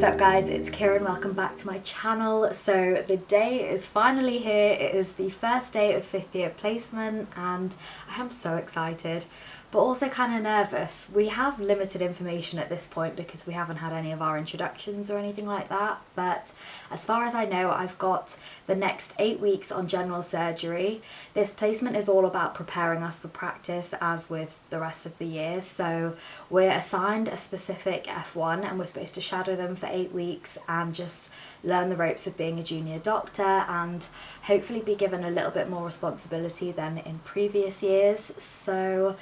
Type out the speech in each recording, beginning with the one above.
What's up guys, it's Kira and welcome back to my channel. So the day is finally here. It is the first day of 5th year placement and I am so excited, but also kind of nervous. We have limited information at this point because we haven't had any of our introductions or anything like that, but as far as I know, I've got the next 8 weeks on general surgery. This placement is all about preparing us for practice as with the rest of the year. So we're assigned a specific F1 and we're supposed to shadow them for 8 weeks and just learn the ropes of being a junior doctor and hopefully be given a little bit more responsibility than in previous years. So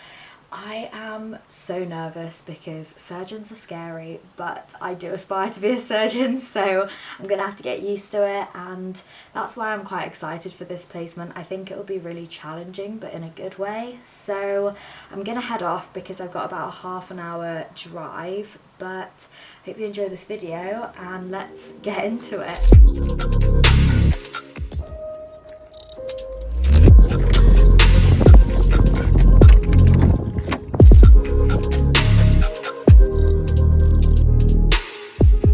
I am so nervous because surgeons are scary, but I do aspire to be a surgeon, so I'm gonna have to get used to it, and that's why I'm quite excited for this placement. I think it'll be really challenging, but in a good way. So I'm gonna head off because I've got about a half an hour drive, but I hope you enjoy this video and let's get into it.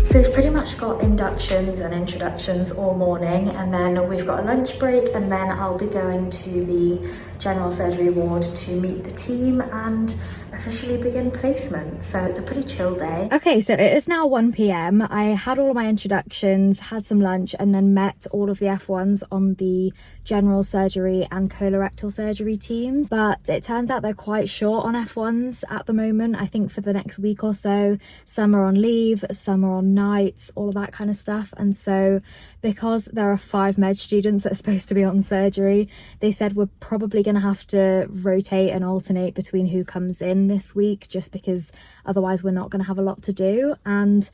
So we've pretty much got inductions and introductions all morning, and then we've got a lunch break, and then I'll be going to the general surgery ward to meet the team and officially begin placement. So it's a pretty chill day. Okay, so it is now 1 p.m. I had all of my introductions, had some lunch, and then met all of the F1s on the general surgery and colorectal surgery teams, but it turns out they're quite short on F1s at the moment. I think for the next week or so, some are on leave, some are on nights, all of that kind of stuff. And so because there are 5 med students that are supposed to be on surgery, they said we're probably going to have to rotate and alternate between who comes in this week, just because otherwise we're not going to have a lot to do. And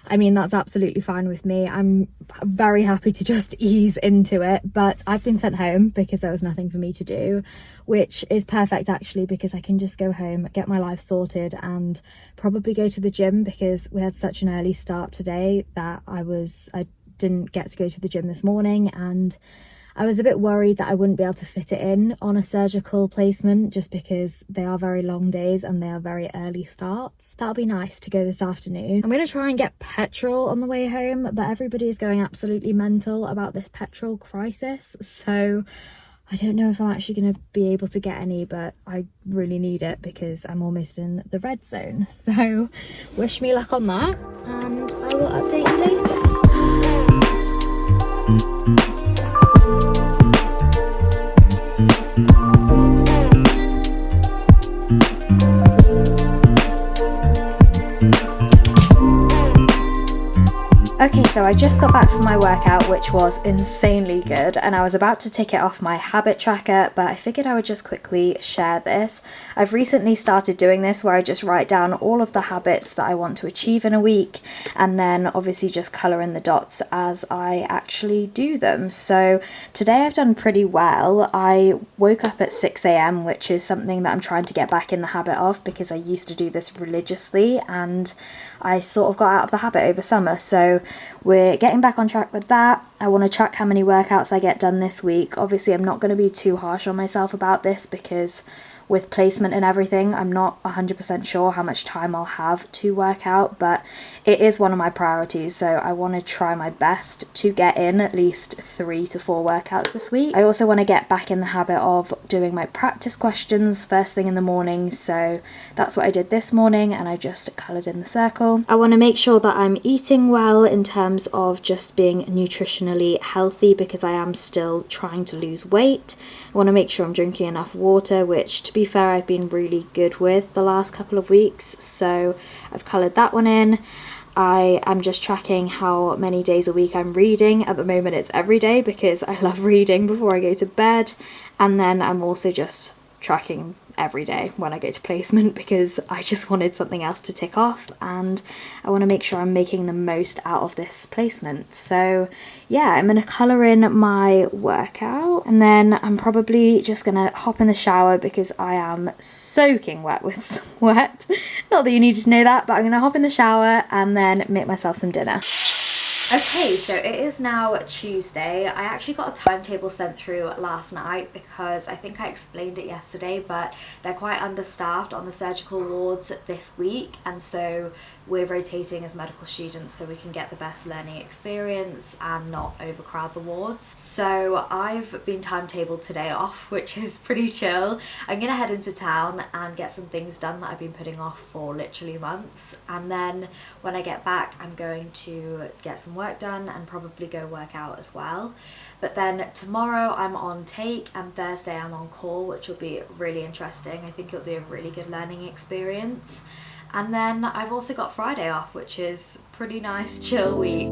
I mean, that's absolutely fine with me. I'm very happy to just ease into it, but I've been sent home because there was nothing for me to do, which is perfect actually, because I can just go home, get my life sorted, and probably go to the gym because we had such an early start today that I didn't get to go to the gym this morning, and I was a bit worried that I wouldn't be able to fit it in on a surgical placement just because they are very long days and they are very early starts. That'll be nice to go this afternoon. I'm going to try and get petrol on the way home, but everybody is going absolutely mental about this petrol crisis. So I don't know if I'm actually going to be able to get any, but I really need it because I'm almost in the red zone. So wish me luck on that, and I will update you later. Okay, so I just got back from my workout, which was insanely good, and I was about to tick it off my habit tracker, but I figured I would just quickly share this. I've recently started doing this where I just write down all of the habits that I want to achieve in a week, and then obviously just colour in the dots as I actually do them. So today I've done pretty well. I woke up at 6 a.m, which is something that I'm trying to get back in the habit of because I used to do this religiously and I sort of got out of the habit over summer. So we're getting back on track with that. I want to track how many workouts I get done this week. Obviously, I'm not going to be too harsh on myself about this because with placement and everything, I'm not 100% sure how much time I'll have to work out, but it is one of my priorities, so I want to try my best to get in at least 3 to 4 workouts this week. I also want to get back in the habit of doing my practice questions first thing in the morning, so that's what I did this morning, and I just coloured in the circle. I want to make sure that I'm eating well in terms of just being nutritionally healthy because I am still trying to lose weight. I want to make sure I'm drinking enough water, which to be fair I've been really good with the last couple of weeks, so I've coloured that one in. I am just tracking how many days a week I'm reading. At the moment it's every day because I love reading before I go to bed, and then I'm also just tracking every day when I go to placement because I just wanted something else to tick off and I want to make sure I'm making the most out of this placement. So yeah, I'm going to colour in my workout and then I'm probably just going to hop in the shower because I am soaking wet with sweat. Not that you need to know that, but I'm going to hop in the shower and then make myself some dinner. Okay, so it is now Tuesday. I actually got a timetable sent through last night because I think I explained it yesterday, but they're quite understaffed on the surgical wards this week, and so we're rotating as medical students so we can get the best learning experience and not overcrowd the wards. So I've been timetabled today off, which is pretty chill. I'm gonna head into town and get some things done that I've been putting off for literally months, and then when I get back I'm going to get some work done and probably go work out as well. But then tomorrow I'm on take and Thursday I'm on call, which will be really interesting. I think it'll be a really good learning experience. And then I've also got Friday off, which is pretty nice chill week.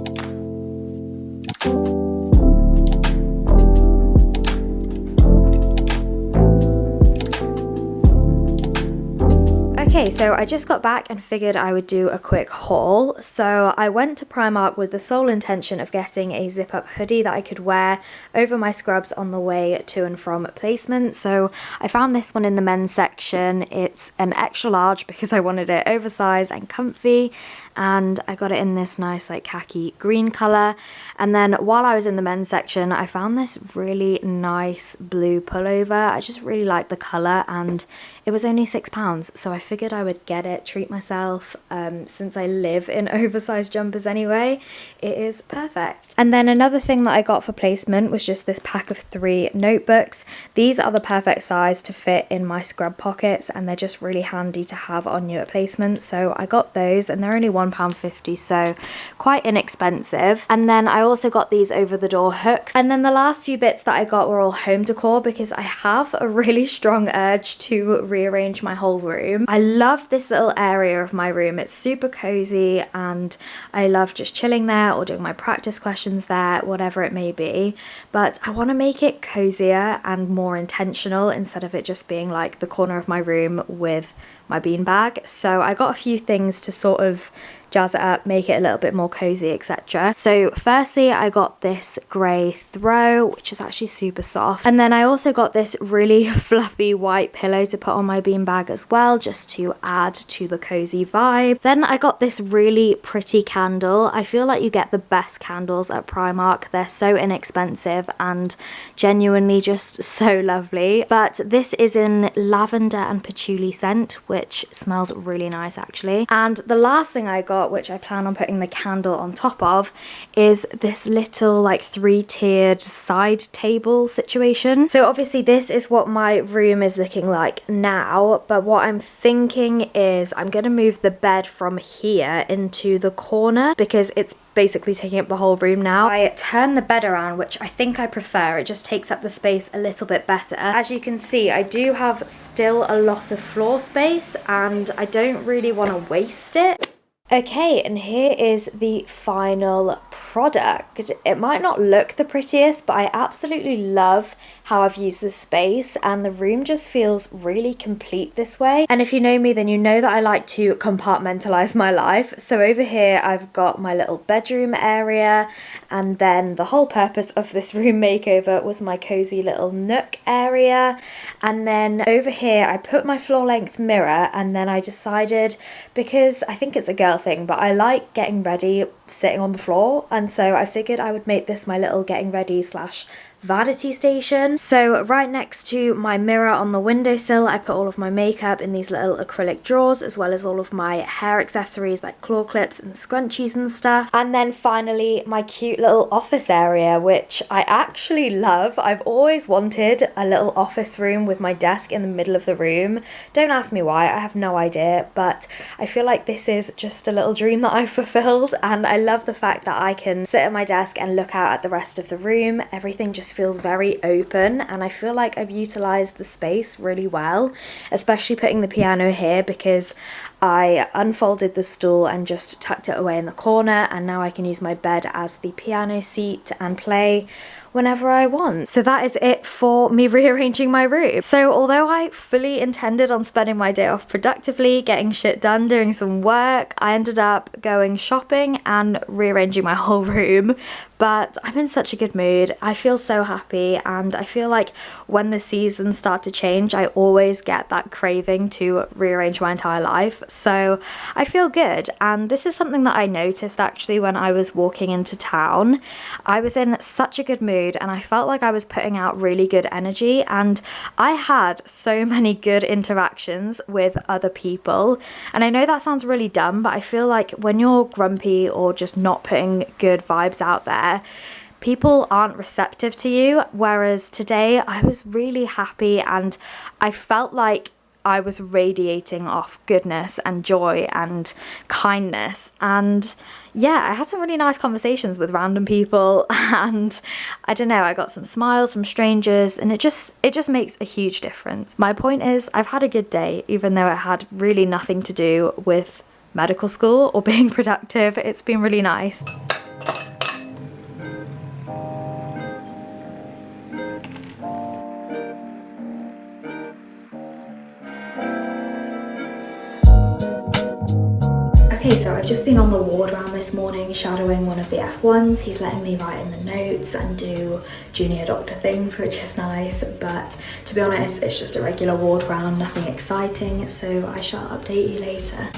Okay, so I just got back and figured I would do a quick haul. So I went to Primark with the sole intention of getting a zip-up hoodie that I could wear over my scrubs on the way to and from placement. So I found this one in the men's section. It's an extra large because I wanted it oversized and comfy, and I got it in this nice like khaki green colour. And then while I was in the men's section, I found this really nice blue pullover. I just really liked the colour and it was only £6, so I figured I would get it, treat myself. Since I live in oversized jumpers anyway, it is perfect. And then another thing that I got for placement was just this pack of 3 notebooks. These are the perfect size to fit in my scrub pockets, and they're just really handy to have on you at placement. So I got those, and they're only £1.50, so quite inexpensive. And then I also got these over the door hooks. And then the last few bits that I got were all home decor because I have a really strong urge to rearrange my whole room. I love this little area of my room. It's super cozy and I love just chilling there or doing my practice questions there, whatever it may be. But I want to make it cozier and more intentional instead of it just being like the corner of my room with my beanbag. So I got a few things to sort of jazz it up, make it a little bit more cozy, etc. So firstly, I got this grey throw, which is actually super soft. And then I also got this really fluffy white pillow to put on my beanbag as well, just to add to the cozy vibe. Then I got this really pretty candle. I feel like you get the best candles at Primark. They're so inexpensive and genuinely just so lovely. But this is in lavender and patchouli scent, which smells really nice actually. And the last thing I got, which I plan on putting the candle on top of, is this little like 3-tiered side table situation. So obviously this is what my room is looking like now, but what I'm thinking is I'm gonna move the bed from here into the corner because it's basically taking up the whole room now. I turn the bed around, which I think I prefer. It just takes up the space a little bit better. As you can see, I do have still a lot of floor space and I don't really want to waste it. Okay, and here is the final product. It might not look the prettiest, but I absolutely love how I've used the space and the room just feels really complete this way. And if you know me, then you know that I like to compartmentalize my life. So over here, I've got my little bedroom area, and then the whole purpose of this room makeover was my cozy little nook area. And then over here, I put my floor length mirror, and then I decided, because I think it's a girl thing, but I like getting ready sitting on the floor, and so I figured I would make this my little getting ready slash vanity station. So right next to my mirror on the windowsill, I put all of my makeup in these little acrylic drawers, as well as all of my hair accessories like claw clips and scrunchies and stuff. And then finally my cute little office area, which I actually love. I've always wanted a little office room with my desk in the middle of the room. Don't ask me why, I have no idea, but I feel like this is just a little dream that I've fulfilled, and I love the fact that I can sit at my desk and look out at the rest of the room. Everything just feels very open, and I feel like I've utilized the space really well, especially putting the piano here because I unfolded the stool and just tucked it away in the corner, and now I can use my bed as the piano seat and play whenever I want. So that is it for me rearranging my room. So although I fully intended on spending my day off productively, getting shit done, doing some work, I ended up going shopping and rearranging my whole room. But I'm in such a good mood. I feel so happy, and I feel like when the seasons start to change, I always get that craving to rearrange my entire life. so I feel good. And this is something that I noticed actually when I was walking into town. I was in such a good mood and I felt like I was putting out really good energy, and I had so many good interactions with other people. And I know that sounds really dumb, but I feel like when you're grumpy or just not putting good vibes out there, people aren't receptive to you. Whereas today I was really happy and I felt like I was radiating off goodness and joy and kindness. And yeah, I had some really nice conversations with random people, and I don't know, I got some smiles from strangers, and it just makes a huge difference. My point is, I've had a good day, even though it had really nothing to do with medical school or being productive. It's been really nice. Okay, so I've just been on the ward round this morning shadowing one of the F1s. He's letting me write in the notes and do junior doctor things, which is nice, but to be honest, it's just a regular ward round, nothing exciting, so I shall update you later.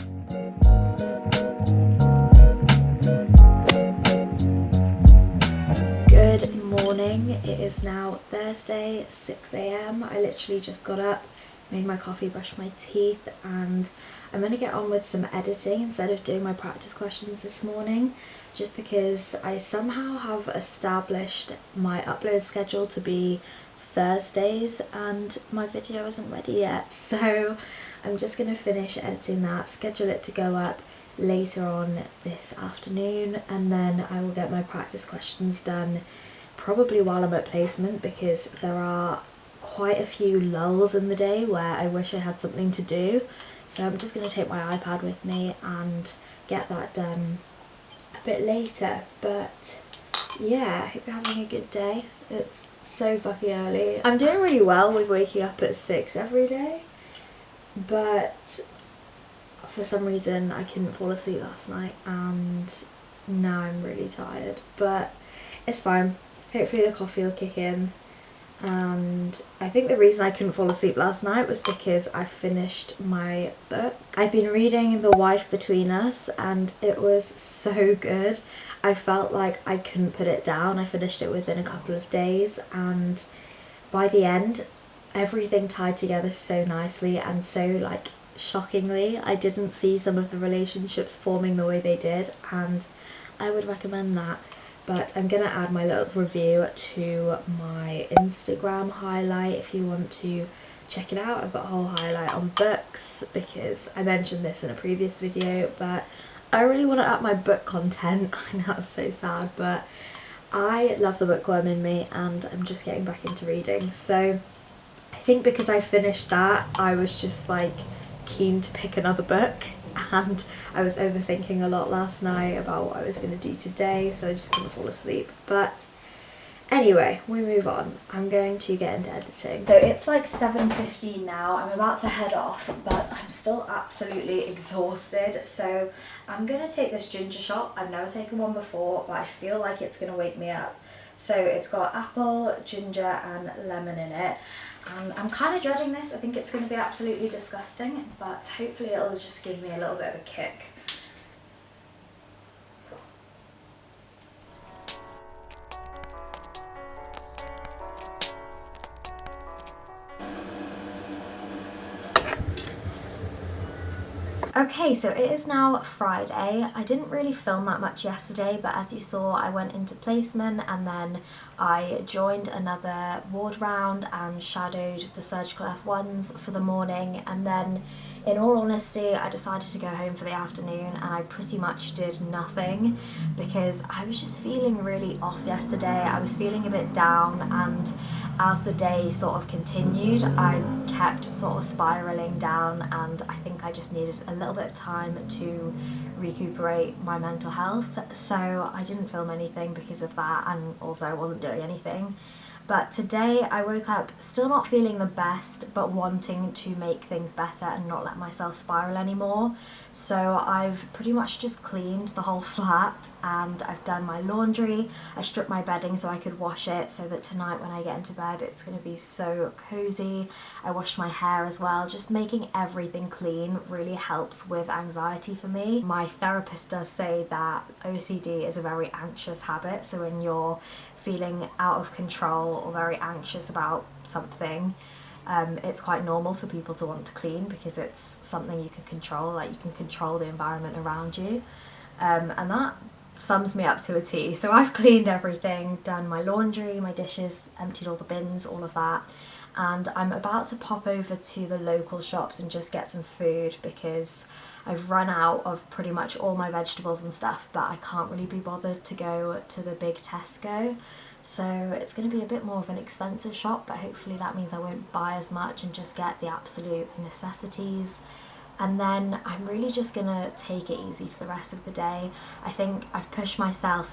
Good morning, it is now Thursday, 6 AM. I literally just got up, made my coffee, brushed my teeth, and I'm going to get on with some editing instead of doing my practice questions this morning, just because I somehow have established my upload schedule to be Thursdays and my video isn't ready yet. So I'm just going to finish editing that, schedule it to go up later on this afternoon, and then I will get my practice questions done probably while I'm at placement, because there are quite a few lulls in the day where I wish I had something to do. So I'm just going to take my iPad with me and get that done a bit later. But yeah, I hope you're having a good day. It's so fucking early. I'm doing really well with waking up at 6 every day, but for some reason I couldn't fall asleep last night and now I'm really tired. But it's fine. Hopefully the coffee will kick in. And I think the reason I couldn't fall asleep last night was because I finished my book. I've been reading The Wife Between Us and it was so good. I felt like I couldn't put it down. I finished it within a couple of days, and by the end everything tied together so nicely and so like shockingly. I didn't see some of the relationships forming the way they did, and I would recommend that. But I'm going to add my little review to my Instagram highlight if you want to check it out. I've got a whole highlight on books because I mentioned this in a previous video, but I really want to up my book content. I know it's so sad, but I love the bookworm in me and I'm just getting back into reading. So I think because I finished that, I was just like keen to pick another book. And I was overthinking a lot last night about what I was going to do today, so I just couldn't fall asleep. But anyway, we move on. I'm going to get into editing. So it's like 7:15 now. I'm about to head off, but I'm still absolutely exhausted. So I'm going to take this ginger shot. I've never taken one before, but I feel like it's going to wake me up. So it's got apple, ginger and lemon in it. And I'm kind of dreading this. I think it's going to be absolutely disgusting, but hopefully it'll just give me a little bit of a kick. Okay, so it is now Friday. I didn't really film that much yesterday, but as you saw, I went into placement and then I joined another ward round and shadowed the surgical F1s for the morning, and then in all honesty I decided to go home for the afternoon and I pretty much did nothing because I was just feeling really off yesterday. I was feeling a bit down, and as the day sort of continued I kept sort of spiraling down, and I think I just needed a little bit of time to recuperate my mental health. So I didn't film anything because of that, and also I wasn't doing anything. But today I woke up still not feeling the best, but wanting to make things better and not let myself spiral anymore. So I've pretty much just cleaned the whole flat and I've done my laundry. I stripped my bedding so I could wash it, so that tonight when I get into bed it's going to be so cozy. I washed my hair as well. Just making everything clean really helps with anxiety for me. My therapist does say that OCD is a very anxious habit, so when you're feeling out of control or very anxious about something, it's quite normal for people to want to clean because it's something you can control, like you can control the environment around you, and that sums me up to a T. So I've cleaned everything, done my laundry, my dishes, emptied all the bins, all of that, and I'm about to pop over to the local shops and just get some food because I've run out of pretty much all my vegetables and stuff, but I can't really be bothered to go to the big Tesco. So it's going to be a bit more of an expensive shop, but hopefully that means I won't buy as much and just get the absolute necessities. And then I'm really just going to take it easy for the rest of the day. I think I've pushed myself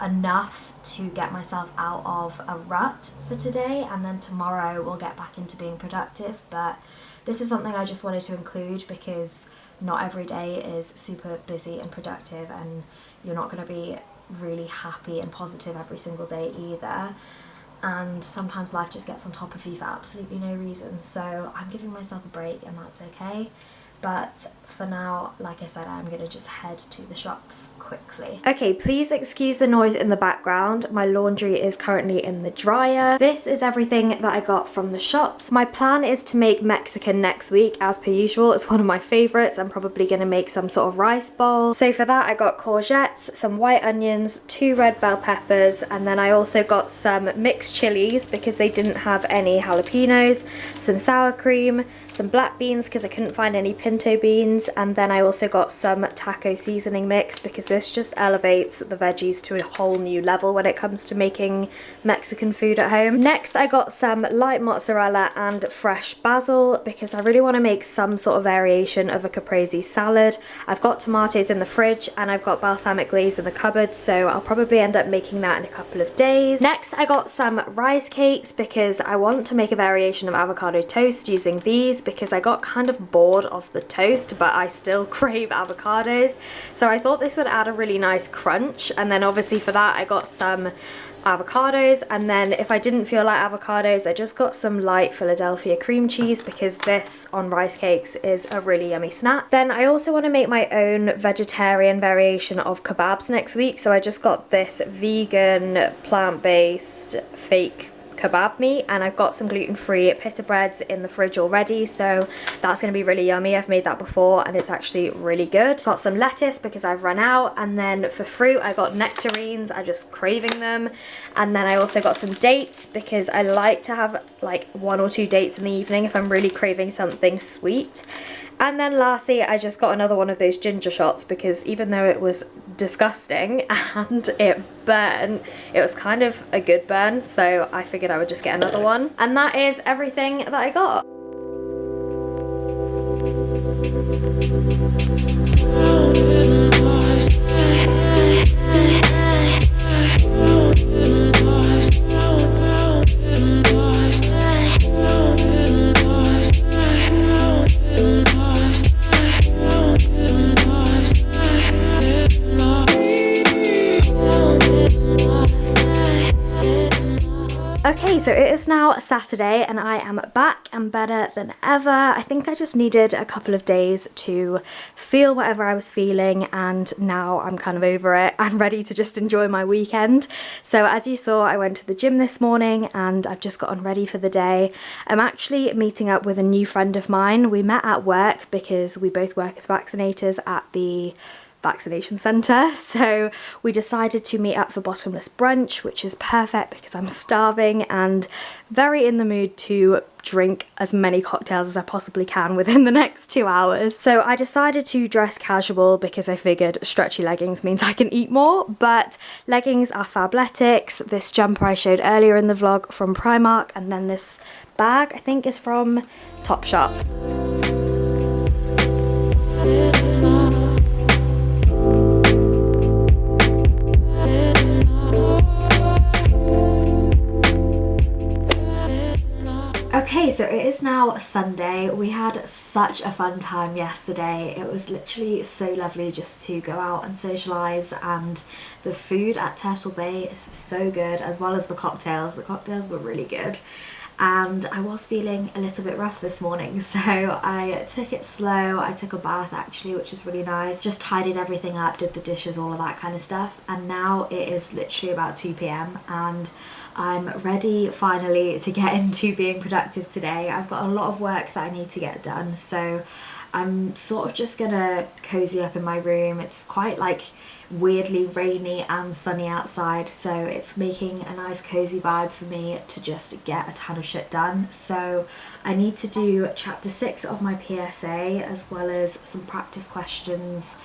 enough to get myself out of a rut for today, and then tomorrow we'll get back into being productive. But this is something I just wanted to include because not every day is super busy and productive, and you're not going to be really happy and positive every single day either, and sometimes life just gets on top of you for absolutely no reason. So I'm giving myself a break and that's okay. But for now, like I said, I'm going to just head to the shops quickly. Okay, please excuse the noise in the background. My laundry is currently in the dryer. This is everything that I got from the shops. My plan is to make Mexican next week, as per usual. It's one of my favorites. I'm probably going to make some sort of rice bowl. So for that, I got courgettes, some white onions, 2 red bell peppers, and then I also got some mixed chilies because they didn't have any jalapenos, some sour cream, some black beans because I couldn't find any pinto beans, and then I also got some taco seasoning mix because this just elevates the veggies to a whole new level when it comes to making Mexican food at home. Next I got some light mozzarella and fresh basil because I really want to make some sort of variation of a caprese salad. I've got tomatoes in the fridge and I've got balsamic glaze in the cupboard, so I'll probably end up making that in a couple of days. Next I got some rice cakes because I want to make a variation of avocado toast using these because I got kind of bored of the toast, but I still crave avocados, so I thought this would add a really nice crunch. And then obviously for that I got some avocados, and then if I didn't feel like avocados I just got some light Philadelphia cream cheese because this on rice cakes is a really yummy snack. Then I also want to make my own vegetarian variation of kebabs next week, so I just got this vegan plant-based fake kebab meat, and I've got some gluten-free pita breads in the fridge already, so that's going to be really yummy. I've made that before and it's actually really good. Got some lettuce because I've run out, and then for fruit I got nectarines. I'm just craving them. And then I also got some dates because I like to have like 1 or 2 dates in the evening if I'm really craving something sweet. And then lastly, I just got another one of those ginger shots because even though it was disgusting and it burnt, it was kind of a good burn, so I figured I would just get another one. And that is everything that I got. Okay, so it is now Saturday and I am back and better than ever. I think I just needed a couple of days to feel whatever I was feeling, and now I'm kind of over it. I'm ready to just enjoy my weekend. So as you saw, I went to the gym this morning and I've just gotten ready for the day. I'm actually meeting up with a new friend of mine. We met at work because we both work as vaccinators at the vaccination centre, so we decided to meet up for bottomless brunch, which is perfect because I'm starving and very in the mood to drink as many cocktails as I possibly can within the next 2 hours. So I decided to dress casual because I figured stretchy leggings means I can eat more, but leggings are Fabletics. This jumper I showed earlier in the vlog from Primark, and then this bag I think is from Topshop. So it is now Sunday. We had such a fun time yesterday. It was literally so lovely just to go out and socialise, and the food at Turtle Bay is so good, as well as the cocktails. The cocktails were really good. And I was feeling a little bit rough this morning, so I took it slow. I took a bath actually, which is really nice. Just tidied everything up, did the dishes, all of that kind of stuff. And now it is literally about 2 p.m. and I'm ready finally to get into being productive today. I've got a lot of work that I need to get done, so I'm sort of just gonna cozy up in my room. It's quite like weirdly rainy and sunny outside, so it's making a nice cozy vibe for me to just get a ton of shit done. So I need to do chapter 6 of my PSA, as well as some practice questions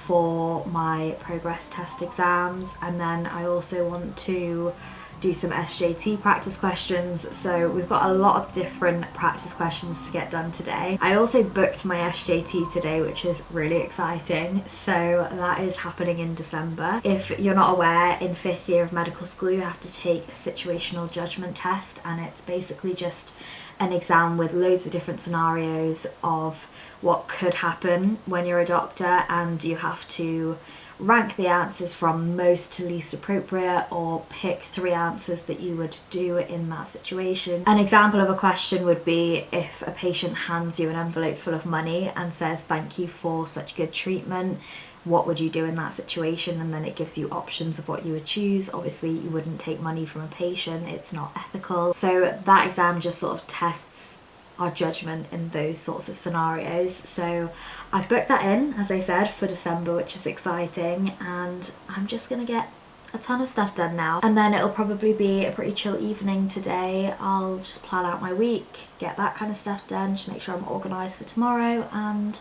for my progress test exams, and then I also want to do some SJT practice questions. So we've got a lot of different practice questions to get done today. I also booked my SJT today, which is really exciting. So that is happening in December. If you're not aware, in 5th year of medical school you have to take a situational judgment test, and it's basically just an exam with loads of different scenarios of what could happen when you're a doctor, and you have to rank the answers from most to least appropriate, or pick 3 answers that you would do in that situation. An example of a question would be if a patient hands you an envelope full of money and says thank you for such good treatment, what would you do in that situation? And then it gives you options of what you would choose. Obviously you wouldn't take money from a patient, it's not ethical. So that exam just sort of tests our judgment in those sorts of scenarios. So I've booked that in, as I said, for December, which is exciting, and I'm just gonna get a ton of stuff done now, and then it'll probably be a pretty chill evening today. I'll just plan out my week, get that kind of stuff done, just make sure I'm organised for tomorrow, and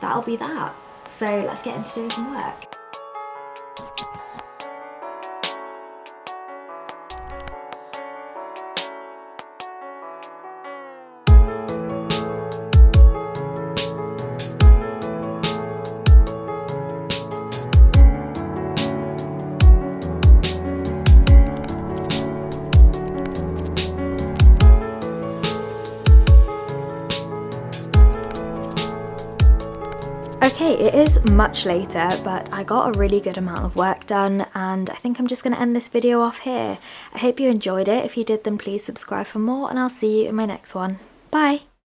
that'll be that. So let's get into doing some work. Okay, it is much later, but I got a really good amount of work done, and I think I'm just going to end this video off here. I hope you enjoyed it. If you did, then please subscribe for more, and I'll see you in my next one. Bye!